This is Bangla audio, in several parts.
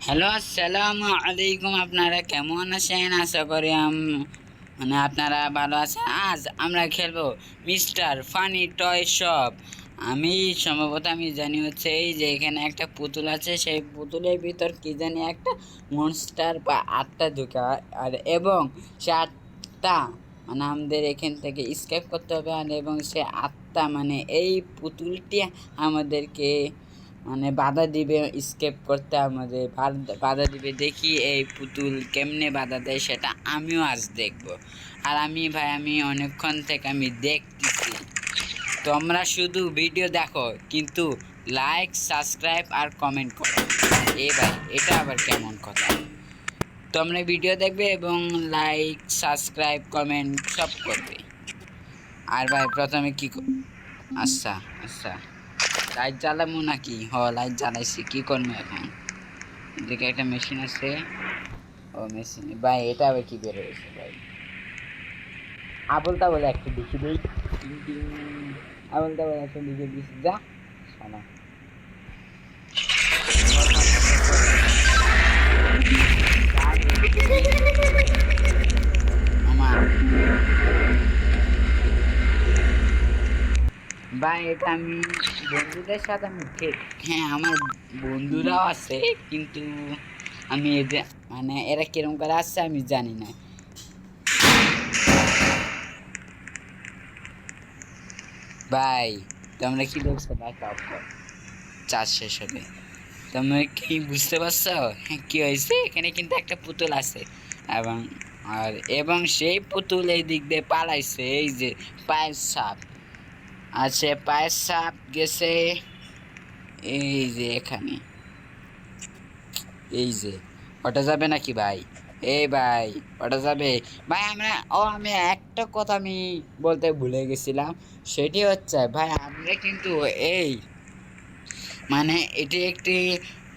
হ্যালো, আসসালামু আলাইকুম। আপনারা কেমন আছেন? আশা করি আপনারা ভালো আছেন। আজ আমরা খেলবো মিস্টার ফানি টয় শপ। আমি জানি হচ্ছে এই যে এখানে একটা পুতুল আছে, সেই পুতুলের ভিতর কি জানি একটা মনস্টার বা আত্মা ঢুকা, আর এবং সে আত্মা আমাদের এখান থেকে স্কেপ করতে হবে। আর এবং সে আত্মা এই পুতুলটি আমাদেরকে বাধা দিবে স্কেপ করতে, আমাদের বাধা দিবে। দেখি এই পুতুল কেমনে বাধা দেয়, সেটা আমিও আজ দেখব। আর আমি অনেকক্ষণ থেকে আমি দেখতেছি। তোমরা শুধু ভিডিও দেখো, কিন্তু লাইক, সাবস্ক্রাইব আর কমেন্ট করো। ভাই, এটা আবার কেমন কথা? তোমরা ভিডিও দেখবে এবং লাইক, সাবস্ক্রাইব, কমেন্ট সব করবে। আর ভাই, প্রথমে কি আচ্ছা আচ্ছা, লাইট জ্বালাবো নাকি? লাইট জ্বালাইছি, কি করবো এখন? এদিকে একটা মেশিন আছে। ও মেশিন ভাই, এটা আবার কি বের হয়েছে ভাই? আবল তাবল একটা দেখি দেই। আবল তাবল একটা লিখে দিছি, যা শোনা। আমার ভাই, এটা আমি বন্ধুদের সাথে হ্যাঁ, আমার বন্ধুরাও আছে, কিন্তু আমি এদের এরা কিরম করে আসছে আমি জানি না। ভাই, তোমরা কি দেখছো? চাষ শেষ হবে। তোমরা কি বুঝতে পারছো? হ্যাঁ, কি হয়েছে? এখানে কিন্তু একটা পুতুল আছে, এবং এবং সেই পুতুল এই দিক দিয়ে পালাইছে। এই যে পায়ের ছাপ আছে, পায়ের ছাপ গেছে এই যে এখানে। এই যে ওটা যাবে নাকি ভাই? ভাই, ওটা যাবে ভাই? আমি একটা কথা বলতে ভুলে গেছিলাম। সেটি হচ্ছে ভাই, আমরা কিন্তু এই এটি একটি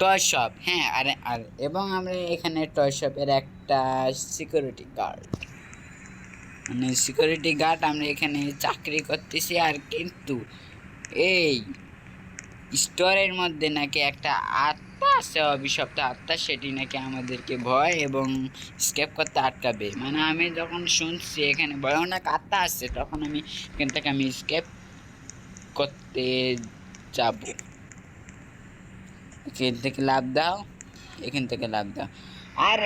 টয় শপ। হ্যাঁ, আর এবং আমরা এখানে টয় শপের একটা সিকিউরিটি গার্ড, আমরা এখানে চাকরি করতেছি। আর কিন্তু এই স্টোরের মধ্যে নাকি একটা আত্মা আছে, অভিশপ্ত আত্মা, সেটি নাকি আমাদেরকে ভয় এবং স্কেপ করতে আটকাবে। আমি যখন শুনছি এখানে ভয়ানক আত্মা আছে, তখন এখান থেকে স্কেপ করতে যাব। এখান থেকে লাভ দাও, এখান থেকে লাভ দাও। আর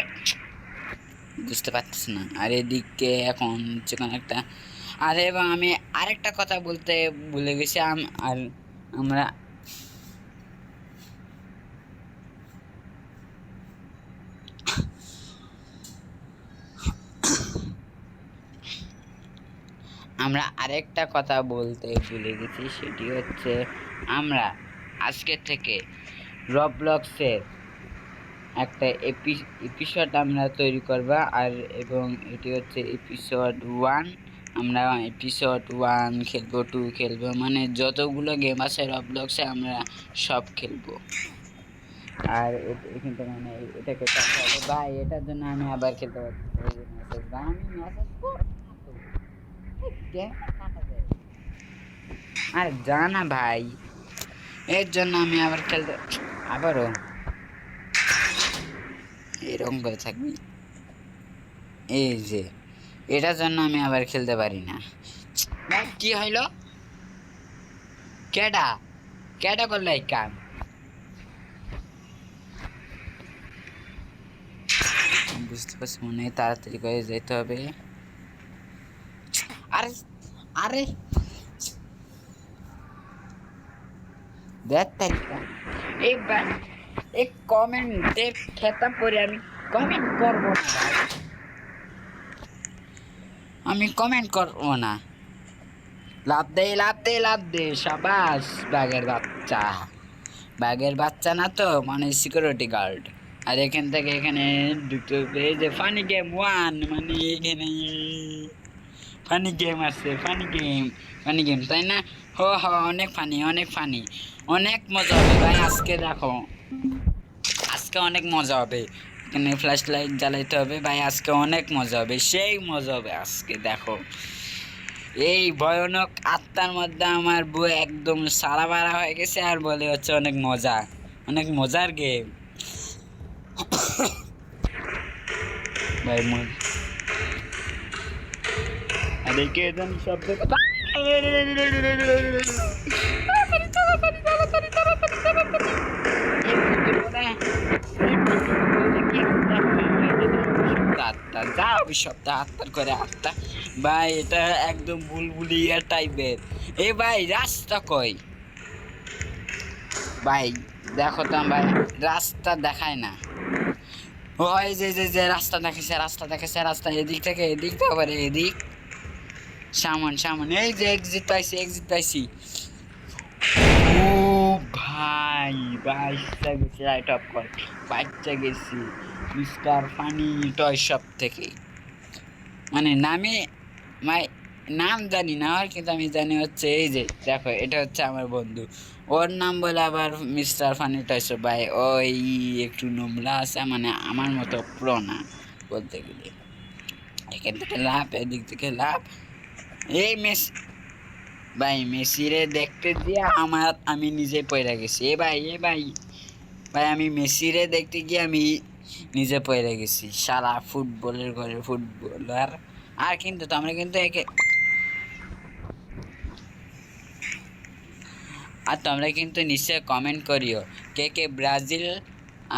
বুঝতে পারতেছি না। আর এদিকে এখন যেখানে একটা, আর এবং আমি আরেকটা কথা বলতে ভুলে গেছি। আর আমরা আমরা আরেকটা কথা বলতে ভুলে গেছি। সেটি হচ্ছে আমরা আজকে থেকে রবলক্সের একটা এপিসোড আমরা তৈরি করব। আর এবং এটি হচ্ছে এপিসোড 1। আমরা এপিসোড 1 খেলবো, 2 খেলবো, যতগুলো গেম আছে রবলক্সে আমরা সব খেলবো। আর এখান থেকে এটাকে চাপতে হবে ভাই। এটার জন্য আমি আবার খেলতে পারছি। আর জানা ভাই, এর জন্য আমি আবার খেলতে, আবারও এরকম করে থাকবি। এই যে এটার জন্য আমি আবার খেলতে পারি না। কি হইলো? কেডা কেডা করলো এই কাম? বুঝতে পারছি, মনে হয় তাড়াতাড়ি করে যেতে হবে। আরে আরে দেখ তারিখা, এই কমেন্টে খেতা পরে আমি কমেন্ট করবো না ভাই। আমি কমেন্ট করবো না। লাভ দে, লাভ দে, লাভ দে, সাবাস। বাঘের বাচ্চা না তো, সিকিউরিটি গার্ড। আর এখান থেকে এখানে ঢুকতে হবে। এই যে ফানি গেম 1, এখানে ফানি গেম আছে। ফানি গেম, তাই না? অনেক ফানি, অনেক ফানি, অনেক মজা হবে ভাই। আজকে দেখো, আজকে অনেক মজা হবে। এখানে ফ্ল্যাশ লাইট জ্বালাইতে হবে ভাই। আজকে অনেক মজা হবে, সেই মজা হবে আজকে। দেখো, এই ভয়ানক আত্মার মধ্যে আমার বউ একদম সারা বাড়া হয়ে গেছে, আর বলে হচ্ছে অনেক মজা, অনেক মজার গেম। ভাই মন আরে কে জানি শব্দ যাও সপ্তাহ আত্মার করে আত্মা ভাই এটা একদম বুলবুলিয়া টাইপের। এ ভাই রাস্তা কই ভাই? দেখো তো ভাই রাস্তা দেখায় না। ওই যে যে যে রাস্তা দেখাচ্ছে রাস্তা দেখাচ্ছে রাস্তা এদিক থেকে এদিক থেকে আবার এদিক সামন সামন এই যে এক্সিট পাইছি এক্সিট পাইছি। ও ভাই বাইকটা গেছি রাইট অফ কর বাইকটা গেছি মিস্টার ফানি টয় শপ থেকে। মানে নামে মাই নাম জানি না আর কিন্তু আমি জানি হচ্ছে এই যে দেখো এটা হচ্ছে আমার বন্ধু ওর নাম বলে আবার মিস্টার ফানি টয় শপ। ভাই ওই একটু নোংরা আছে মানে আমার মতো প্রো না বলতে গেলে। এখান থেকে লাভ এদিক থেকে লাভ। এই মেস ভাই মেসিরে দেখতে দিয়ে আমি নিজে পড়ে গেছি। এ ভাই ভাই আমি মেসিরে দেখতে গিয়ে আমি নিজে পড়ে গেছি সারা ফুটবলের ঘরে ফুটবলার। আর কিন্তু আমরা কিন্তু একে আর তোমরা কিন্তু নিশ্চয় কমেন্ট করিও কে কে ব্রাজিল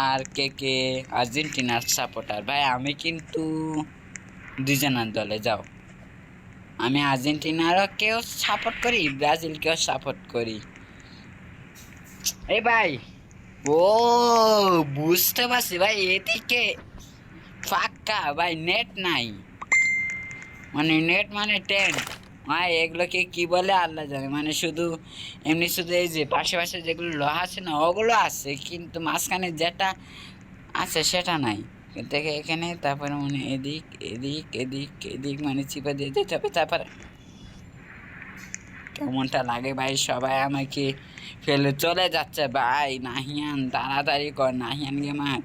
আর কে কে আর্জেন্টিনার সাপোর্টার। ভাই আমি কিন্তু দুজনের দলে যাও আমি আর্জেন্টিনারও কেউ সাপোর্ট করি ব্রাজিলকেও সাপোর্ট করি। এই ভাই ও বুঝতে পারছি ভাই এদিকে ফাঁকা ভাই নেট নাই মানে নেট মানে টেন্ট ভাই এগুলোকে কি বলে আল্লাহ জানে। মানে শুধু এমনি শুধু এই যে পাশে পাশে যেগুলো লোহা আছে না ওগুলো আছে কিন্তু মাঝখানে যেটা আছে সেটা নাই। দেখে এখানে তারপরে মানে এদিক এদিক এদিক এদিক মানে চিপে দিয়ে যেতে হবে। তারপরে কেমনটা লাগে ভাই সবাই আমাকে ফেলে চলে যাচ্ছে ভাই নাহিয়ান তাড়াতাড়ি কর Nahiyan gamer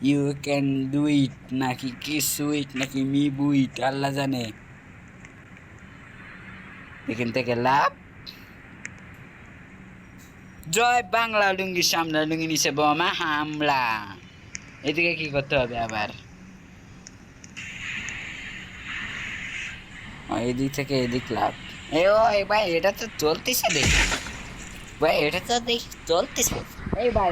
you can do it নাকি কি সুইট নাকি মি বুইট আল্লাহ জানে। এখান থেকে লাভ জয় বাংলা লুঙ্গি সামলা লুঙ্গি নিচে বোমা হামলা। এদিকে কি করতে হবে আবার এদিক থেকে এদিক লাভ। এ ও ভাই এটা তো চলতেছে দেখি ভাই এটা তো দেখি চলতেছে। এই ভাই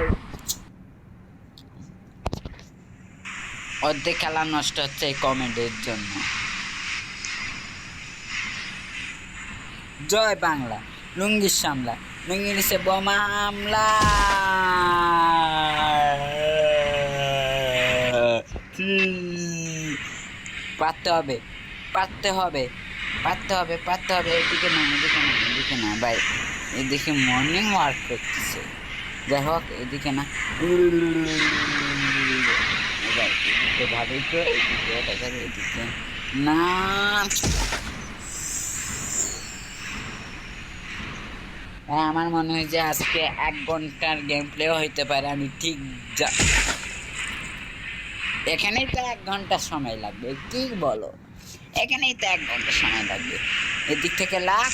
অর্ধেক খেলা নষ্ট হচ্ছে এই কমেন্টের জন্য। জয় বাংলা লুঙ্গির সামলা লুঙ্গি নিচে বোমা হামলা। পারতে হবে পারতে হবে পারতে হবে পারতে হবে। এদিকে না এদিকে না এদিকে না ভাই এদিকে মর্নিং ওয়ার্ক করতেছে যাই হোক এদিকে না এদিকে ভাবেই তো এদিকে না। আমার মনে হয় যে আজকে 1 ঘন্টার গেম প্লেও হইতে পারে আমি ঠিক এখানেই তো 1 ঘন্টা সময় লাগবে কি বলো এখানেই তো 1 ঘন্টা সময় লাগবে। এদিক থেকে লাভ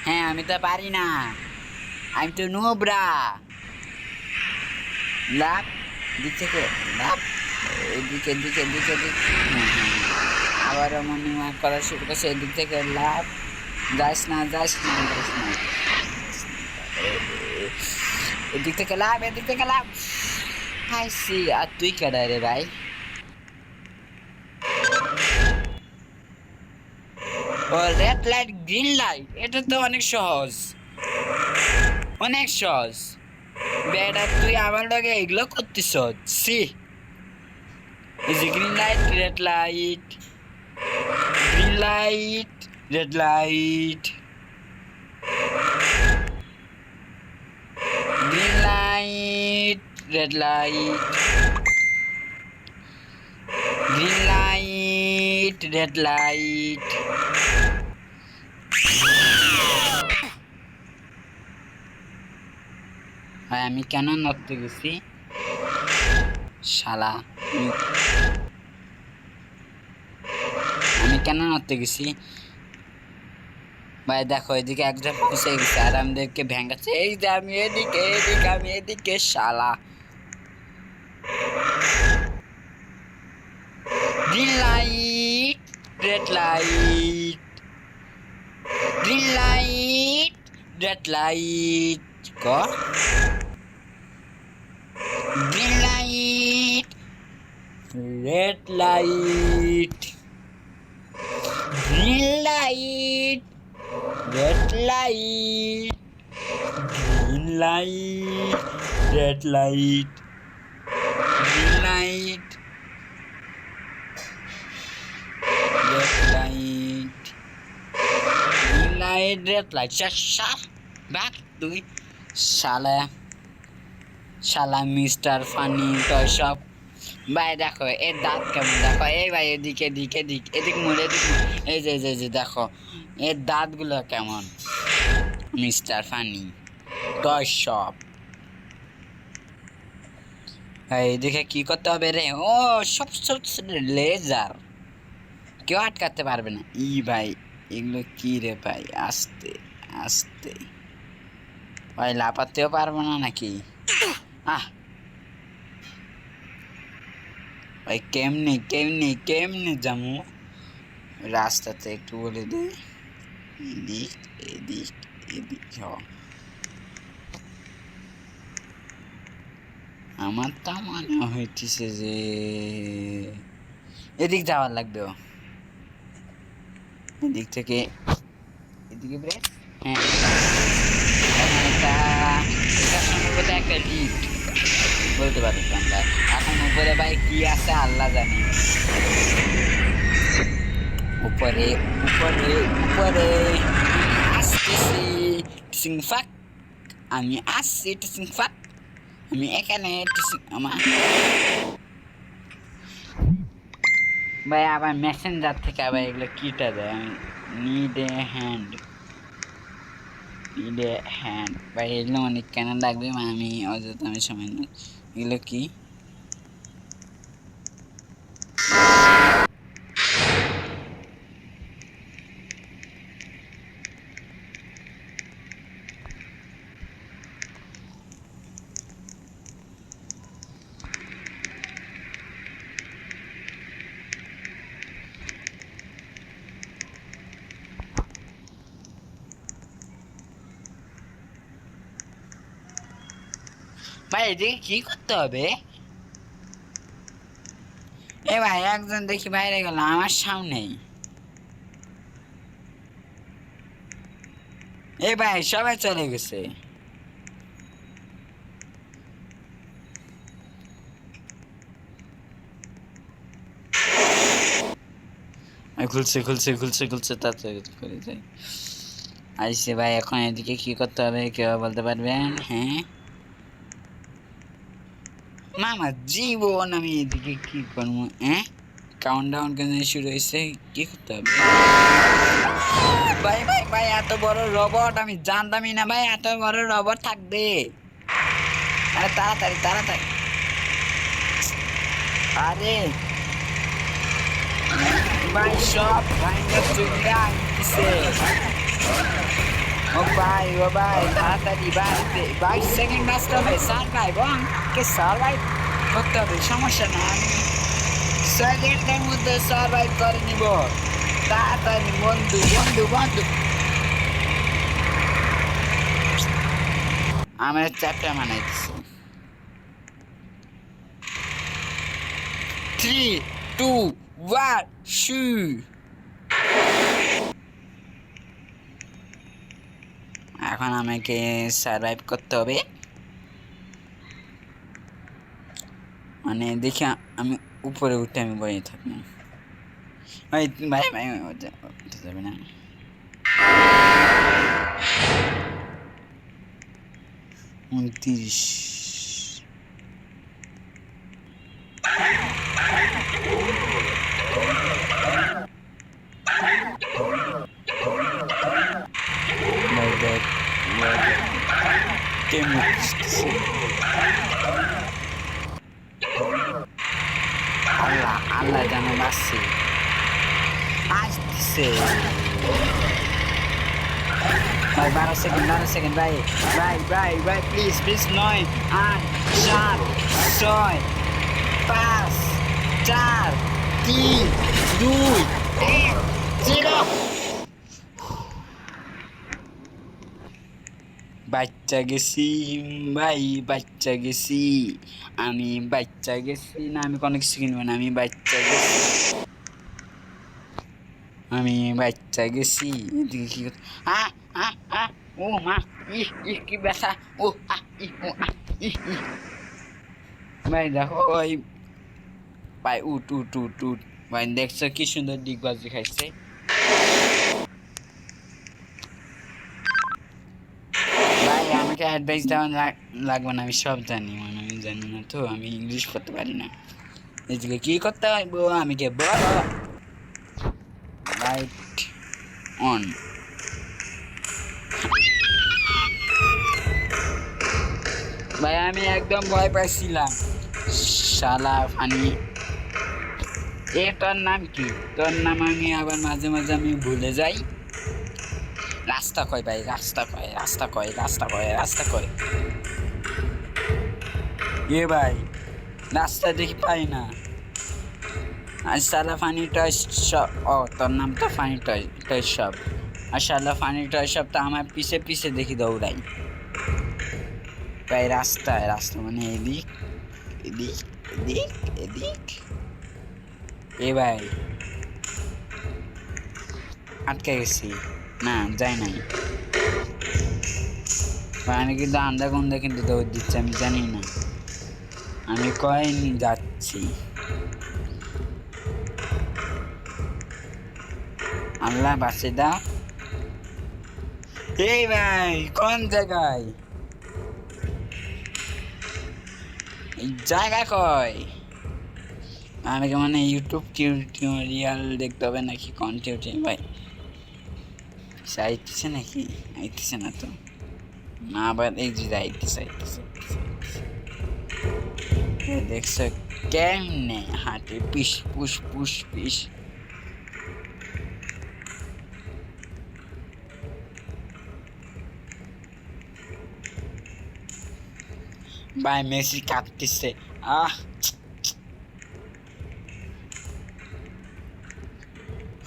হ্যাঁ আমি তো পারি না আমি তো নোবরা লাভ দিক থেকে লাভ এদিকে দিকে দিকে দিকে আবারও মর্নিং ওয়াক করা শুরু করছে এদিক থেকে লাভ যাস না যাস না যাস না এদিক থেকে লাভ এদিক থেকে লাভ হাইসি। আর তুই কেডা রে ভাই? ও রেড লাইট গ্রিন লাইট এটা তো অনেক সহজ অনেক সহজ। বেটা তুই আমার লগে এগুলো করতেছ সি এই যে green light red light green light red light green light red light green light red light. ভাই আমি কেন নড়তে গেছি শালা আমি কেন নড়তে গেছি ভাই? দেখো এদিকে একজন পুষে গেছে আর আমাদেরকে ভেঙাচ্ছে এই যে আমি এদিকে এদিকে আমি এদিকে শালা green light, red light, green light, red light, ক green light, red light, green light, red light, green light, red light, green light, red light, green light, red light. Shut back তুই শালা মিস্টার ফানি টয় শপ। ভাই দেখো এর দাঁত কেমন, দেখো এই ভাই এদিকে এদিকে এদিক এদিক মুড়ে এদিক এই যে যে দেখো এর দাঁতগুলো কেমন। Mister funny toy shop. ভাই এদিকে কি করতে হবে রে? ও সব লেজার, কেউ আটকাতে পারবে না। ভাই এগুলো কি রে ভাই? আস্তে আস্তে ভাই, লাপাতেও পারবো না নাকি? ভাই কেমনে কেমনে কেমনে যাবো রাস্তাতে? একটু বলে দে। এদিক এদিক এদিক আমার তা মনে হইতেছে যে এদিক যাওয়ার লাগবে। এদিক থেকে এদিকে ব্রেক। হ্যাঁ, এটা সম্ভবত একটা লিফট বলতে পারি আমরা। এখন উপরে ভাই কি আছে আল্লাহ জানে। উপরে উপরে উপরে আসতেছি সিংফাক, আমি আসছি সিংফাক, আমি এখানে আমার ভাই আবার মেসেঞ্জার থেকে আবার এগুলো কিটা দেয়। আমি need a hand, need a hand ভাই এগুলো অনেক কেন লাগবে? আমি অযথা আমি সময় নেই। এগুলো কি? ভাই এদিকে কি করতে হবে? এ ভাই একজন দেখি বাইরে গেল আমার সামনেই। এ ভাই সবাই চলে গেছে। খুলছে খুলছে খুলছে খুলছে তাড়াতাড়ি করে যাই। আইসে ভাই এখন এদিকে কি করতে হবে কেউ বলতে পারবেন? হ্যাঁ মামা জীবন আমি এদিকে কি করবো? হ্যাঁ কাউন্টডাউন কেন শুরু হয়েছে? কি করতে হবে? ভাই ভাই ভাই এত বড় রোবট আমি জানতামই না ভাই এত বড় রোবট থাকবে। আরে তাড়াতাড়ি তাড়াতাড়ি। আরে ভাই সব ভাইঙ্গা চুগরা আইতেছে। ও ভাই তাড়াতাড়ি ভাই 22 সেকেন্ড বাঁচতে হবে। সার্ভাইভ কে সার্ভাইভ করতে হবে, সমস্যা না, আমি সেকেন্ডের মধ্যে সার্ভাইভ করে নিব। তাড়াতাড়ি বন্ধু বন্ধু বন্ধু। আমার চ্যাপ্টার বানাইতেছি। 3 2 1 শু। এখন আমাকে সার্ভাইভ করতে হবে। মানে দেখি আমি উপরে উঠে আমি বসে থাকবো। ভাই ভাই ভাই উঠে যাবে না। উনত্রিশ আল্লাহ আল্লাহ জানে বাসছে আসছে। ভাই 12 সেকেন্ড ভাই ভাই ভাই ভাই প্লিজ প্লিজ 9 8 7 6 5 4 তিন দুই এক জিরো। বাচ্চা গেছি ভাই, বাচ্চা গেছি, আমি বাচ্চা গেছি না, আমি কোনো কিছু কিনবো না, আমি বাচ্চা গেছি, আমি বাচ্চা গেছি। এদিকে কি আ আ আ ও মা, কি ব্যথা, ও আ ই ও আ ই ই। ভাই দেখো ওই ভাই উঠ উঠ উঠ উঠ ভাই, দেখছো কি সুন্দর ডিগবাজি খাইছে। ভাই আমাকে অ্যাডভাইস দেওয়া লাগবে না, আমি সব জানি, মানে আমি জানি না তো, আমি ইংলিশ পড়তে পারি না। এদিকে কি করতে হয় আমি কে বল। Light on. ভাই আমি একদম ভয় পাইছিলাম, শালা ফানি। এ তোর নাম কি? তোর নাম আমি আবার মাঝে মাঝে আমি ভুলে যাই। রাস্তা কয় ভাই, রাস্তা কয়, রাস্তা কয়, রাস্তা কয়, রাস্তা কয়। এ ভাই রাস্তা দেখি পাই না। আর শালা ফানি টয় শপ, ও তোর নাম তো ফানি টয় টয় শপ। আর শালা ফানি টয় শপ তো আমার পিছে পিছে দেখি দৌড়াই। ভাই রাস্তায়, রাস্তা মানে এদিক এদিক এদিক এদিক। এ ভাই আটকে গেছি, না যাই নাই। আমি কিন্তু আন্দা গুন্দা কিন্তু দৌড় দিচ্ছে, আমি জানি না আমি কয় যাচ্ছি। আল্লাহ বাঁচে দাও। এই ভাই কোন জায়গায়, এই জায়গা কয়? আমি মানে ইউটিউব টিউটোরিয়াল দেখতে হবে নাকি কন্টেন্ট? ভাই চাইতেছে নাকি? আইতেছে না তো, না আবার এই যে যাইতেছে দেখছো কেমনে হাঁটে, পিস পুষ পুষ পিস। ভাই মেসি কাটতেছে, আহ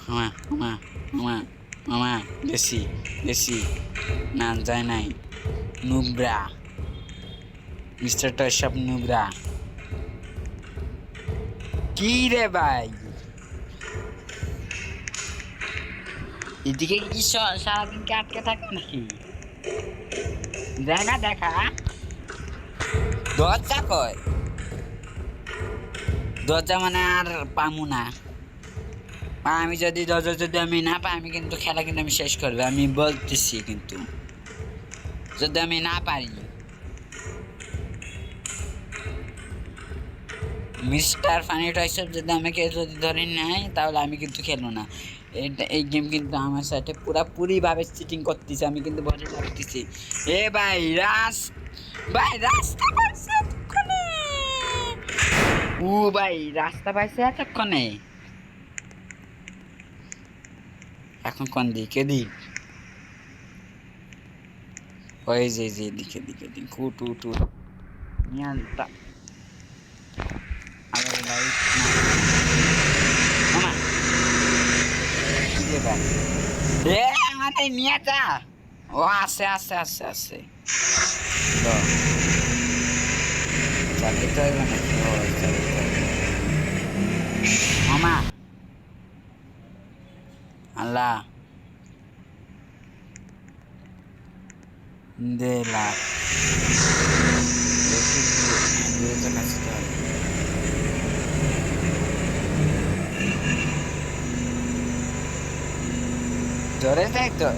মামা মামা মামা মামা, বেশি বেশি না যায় নাই। নুবরা মিস্টার টয় সব নুবরা। কি রে ভাই, এদিকে কি সারাদিন কি আটকে থাকে নাকি? জায়গা দেখা, দরজা কয়? দরজা মানে আর পামু না। আমি যদি দরজা যদি আমি না পাই, আমি কিন্তু খেলা কিন্তু আমি শেষ করবো, আমি বলতেছি। কিন্তু যদি আমি না পারি, মিস্টার ফানি টয়সব যদি আমাকে যদি ধরে নেয়, তাহলে আমি কিন্তু খেলবো না। এটা এই গেম কিন্তু আমার সাথে পুরাপুরি ভাবে চিটিং করতেছে, আমি কিন্তু ভয় লাগতেছি। এ ভাই ভাই রাস্তা পাইছে এতক্ষণে। ও ভাই রাস্তা পাইছে এতক্ষণে, এখন কোন দিকে দিক? ওই যে দিকে দিকে দিক উঠ উঠ উঠ নিয়ালটা। আবার লাইট না মামা, কি ভাই এ আমাদের নিয়ে যা। ও আছে আছে আছে আছে, চালিয়ে তো হইব নাকি? ও চালিয়ে তো হইব। মামা আল্লাহ দে লাখ ধরে যাই তো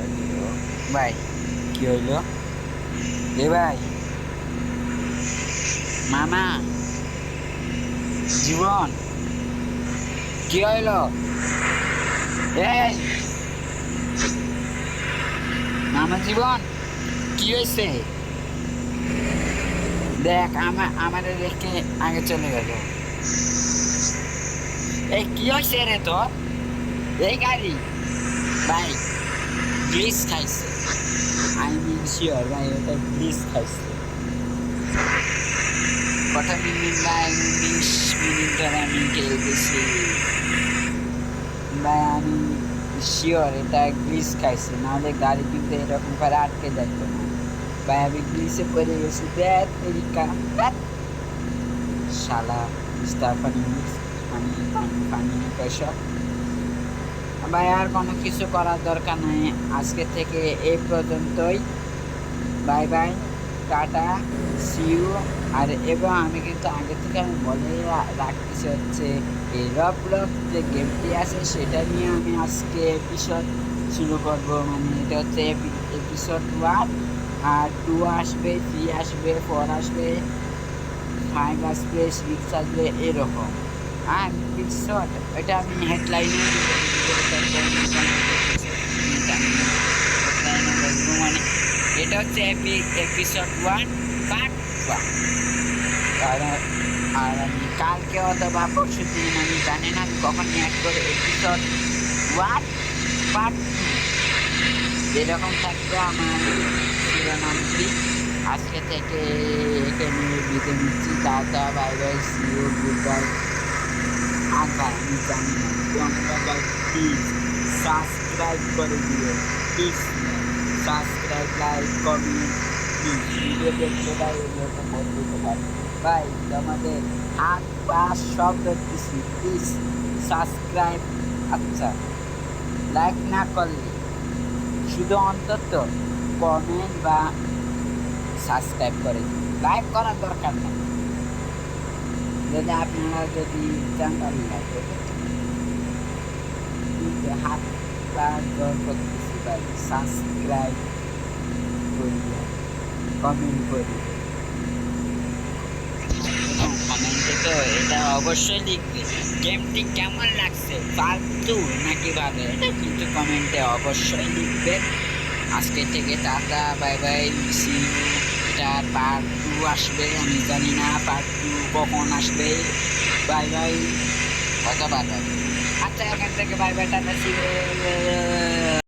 ভাই। কি হইল এ ভাই? মামা জীবন কি হইল? এই মামা জীবন কি হয়েছে? দেখ আমাদের রেখে আগে চলে গেল। এই কি হয়েছে রে তোর? এই গাড়ি ভাই গ্লিচ খাইছে, আই মিন শিওর ভাই ওটা গ্লিচ খাইছে। কটা মিনিট ভাই? 19 মিনিট ধরে আমি খেলতেছি। ভাই আমি শিওর এটা গ্লিচ খাইছি, নাহলে গাড়ি কিন্তু এরকম করে আটকে যেত না। ভাই আমি গ্লিচে পড়ে গেছি, দেখ তেরিকা শালা mister funny funny funny funny এসব। ভাই আর কোনো কিছু করার দরকার নাই, আজকে থেকে এই পর্যন্তই। Bye bye, tata, see you. আর এবং আমি কিন্তু আগে থেকে আমি বলে রাখতেছি হচ্ছে এই রবলক যে গেমটি আছে সেটা নিয়ে আমি আজকে এপিসোড শুরু করব। মানে এটা হচ্ছে এপিসোড 1 আর 2 আসবে, 3 আসবে, 4 আসবে, 5 আসবে, 6 আসবে, এরকম। আর এপিসোড এটা আমি হেডলাইনে মানে এটা হচ্ছে এপিসোড 1 পার্ট 1। আর আমি কালকে অথবা পরশু দিন, আমি জানি না আমি কখন অ্যাড করে এপিসোড 1 পার্ট 2 এরকম থাকবে আমার শিরোনামটি। আজকে থেকে এখানে বিদায় নিচ্ছি, tata, bye bye, see you, good bye. আর ভাই আমি জানি না তোমরা ভাই প্লিজ সাবস্ক্রাইব করে দিও, please subscribe, like, comment, please video দেখতে ভাই এগুলো করে দিতে পারি ভাই। তোমাদের হাত পা সব দেখতেছি, প্লিজ সাবস্ক্রাইব। আচ্ছা লাইক না করলে শুধু অন্তত কমেন্ট বা সাবস্ক্রাইব করে দিন, লাইক করার দরকার নেই। যদি আপনারা যদি চান তাহলে লাইক করতে, কিন্তু হাত পা জোর করতেছি ভাই, সাবস্ক্রাইব করিয়ে কমেন্ট করিয়ে। কমেন্টে তো এটা অবশ্যই লিখবে গেমটি কেমন লাগছে, ফালতু নাকি ভালো, এটা কিন্তু কমেন্টে অবশ্যই লিখবে। আজকে থেকে tata, bye bye, see you. এটার পার্ট 2 আসবে, আমি জানি না পার্ট 2 কখন আসবে। বাই বাই, কথা বাদ। আচ্ছা এখান থেকে bye bye, tata, see you.